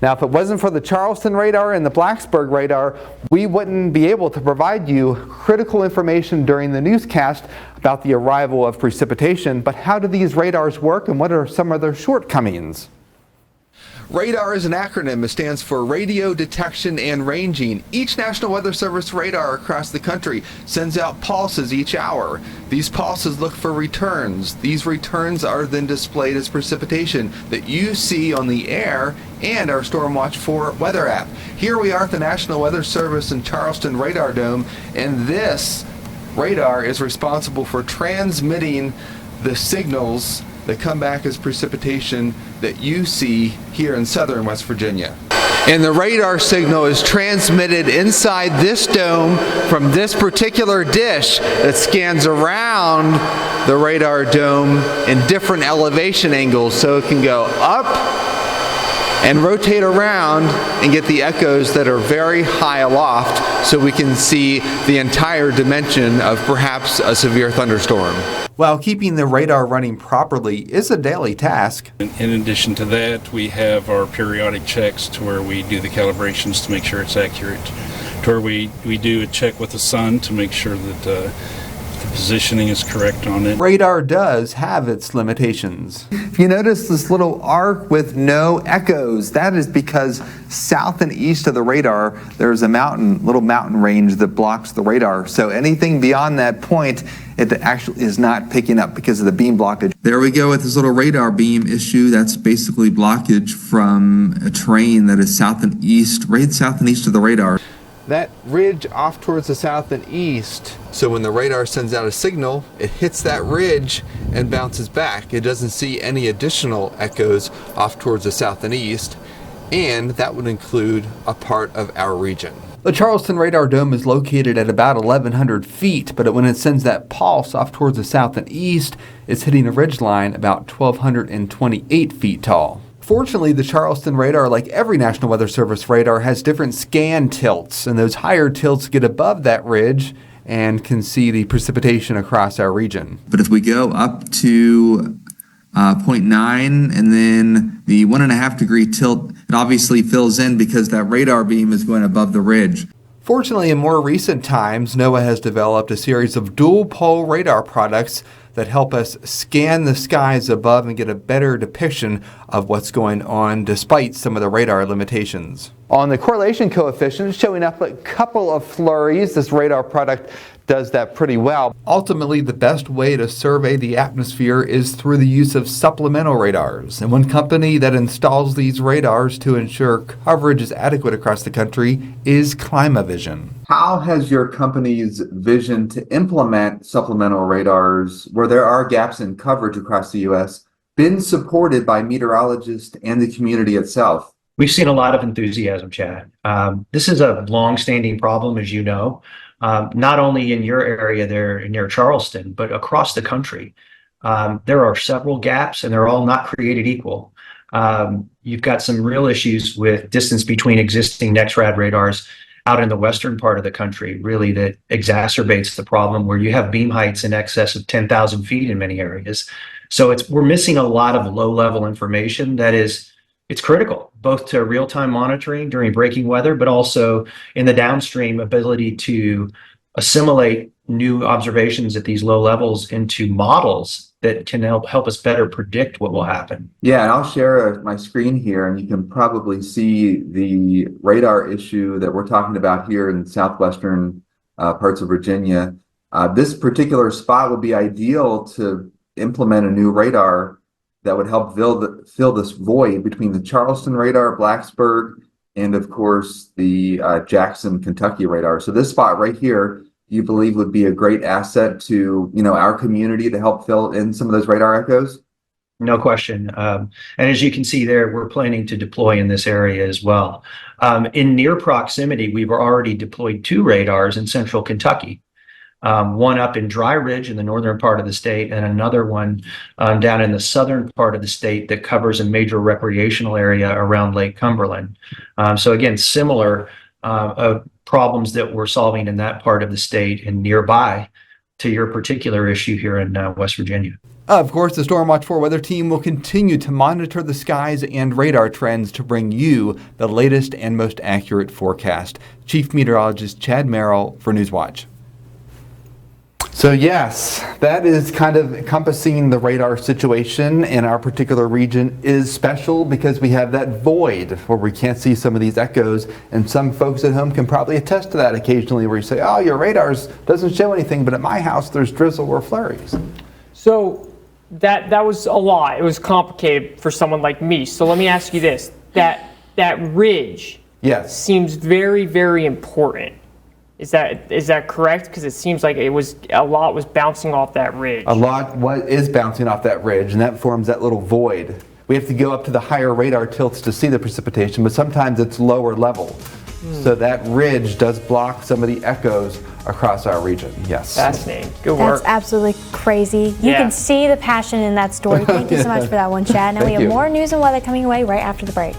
Now, if it wasn't for the Charleston radar and the Blacksburg radar, we wouldn't be able to provide you critical information during the newscast about the arrival of precipitation. But how do these radars work, and what are some of their shortcomings? RADAR is an acronym. It stands for Radio Detection and Ranging. Each National Weather Service radar across the country sends out pulses each hour. These pulses look for returns. These returns are then displayed as precipitation that you see on the air and our Storm Watch 4 weather app. Here we are at the National Weather Service in Charleston Radar Dome, and this radar is responsible for transmitting the signals that come back as precipitation that you see here in southern West Virginia. And the radar signal is transmitted inside this dome from this particular dish that scans around the radar dome in different elevation angles, so it can go up and rotate around and get the echoes that are very high aloft, so we can see the entire dimension of perhaps a severe thunderstorm. While keeping the radar running properly is a daily task. In addition to that, we have our periodic checks to where we do the calibrations to make sure it's accurate, to where we do a check with the sun to make sure that the positioning is correct on it. Radar does have its limitations. If you notice this little arc with no echoes, that is because south and east of the radar, there's a little mountain range that blocks the radar. So anything beyond that point, it actually is not picking up because of the beam blockage. There we go with this little radar beam issue. That's basically blockage from a terrain that is south and east, right south and east of the radar. That ridge off towards the south and east. So when the radar sends out a signal, it hits that ridge and bounces back. It doesn't see any additional echoes off towards the south and east, and that would include a part of our region. The Charleston Radar Dome is located at about 1,100 feet, but when it sends that pulse off towards the south and east, it's hitting a ridge line about 1,228 feet tall. Fortunately, the Charleston radar, like every National Weather Service radar, has different scan tilts, and those higher tilts get above that ridge and can see the precipitation across our region. But if we go up to 0.9 and then the 1.5 degree tilt, it obviously fills in because that radar beam is going above the ridge. Fortunately, in more recent times, NOAA has developed a series of dual-pole radar products that help us scan the skies above and get a better depiction of what's going on despite some of the radar limitations. On the correlation coefficient, showing up a couple of flurries, this radar product does that pretty well. Ultimately, the best way to survey the atmosphere is through the use of supplemental radars. And one company that installs these radars to ensure coverage is adequate across the country is Climavision. How has your company's vision to implement supplemental radars where there are gaps in coverage across the U.S. been supported by meteorologists and the community itself? We've seen a lot of enthusiasm, Chad. This is a long-standing problem, as you know, not only in your area there near Charleston, but across the country. There are several gaps, and they're all not created equal. You've got some real issues with distance between existing NEXRAD radars out in the western part of the country, really, that exacerbates the problem where you have beam heights in excess of 10,000 feet in many areas. So we're missing a lot of low-level information that it's critical, both to real-time monitoring during breaking weather, but also in the downstream ability to assimilate new observations at these low levels into models that can help us better predict what will happen. Yeah, and I'll share my screen here, and you can probably see the radar issue that we're talking about here in southwestern parts of Virginia. This particular spot would be ideal to implement a new radar that would help fill this void between the Charleston radar, Blacksburg, and of course the Jackson, Kentucky radar. So this spot right here, you believe would be a great asset to our community to help fill in some of those radar echoes? No question. And as you can see there, we're planning to deploy in this area as well. In near proximity, we've already deployed 2 radars in central Kentucky. One up in Dry Ridge in the northern part of the state, and another one down in the southern part of the state that covers a major recreational area around Lake Cumberland. So again, similar problems that we're solving in that part of the state and nearby to your particular issue here in West Virginia. Of course, the Storm Watch 4 weather team will continue to monitor the skies and radar trends to bring you the latest and most accurate forecast. Chief Meteorologist Chad Merrill for Newswatch. So yes, that is kind of encompassing the radar situation in our particular region is special because we have that void where we can't see some of these echoes, and some folks at home can probably attest to that occasionally where you say, oh, your radars doesn't show anything, but at my house there's drizzle or flurries. So that was a lot. It was complicated for someone like me. So let me ask you this, that ridge Yes. seems very, very important. Is that correct? Because it seems like a lot was bouncing off that ridge. A lot is bouncing off that ridge, and that forms that little void. We have to go up to the higher radar tilts to see the precipitation, but sometimes it's lower level. So that ridge does block some of the echoes across our region, yes. Fascinating. Good work. That's absolutely crazy. You Yeah. can see the passion in that story. Thank you so much for that one, Chad. Now we Thank have you. more news and weather coming away right after the break.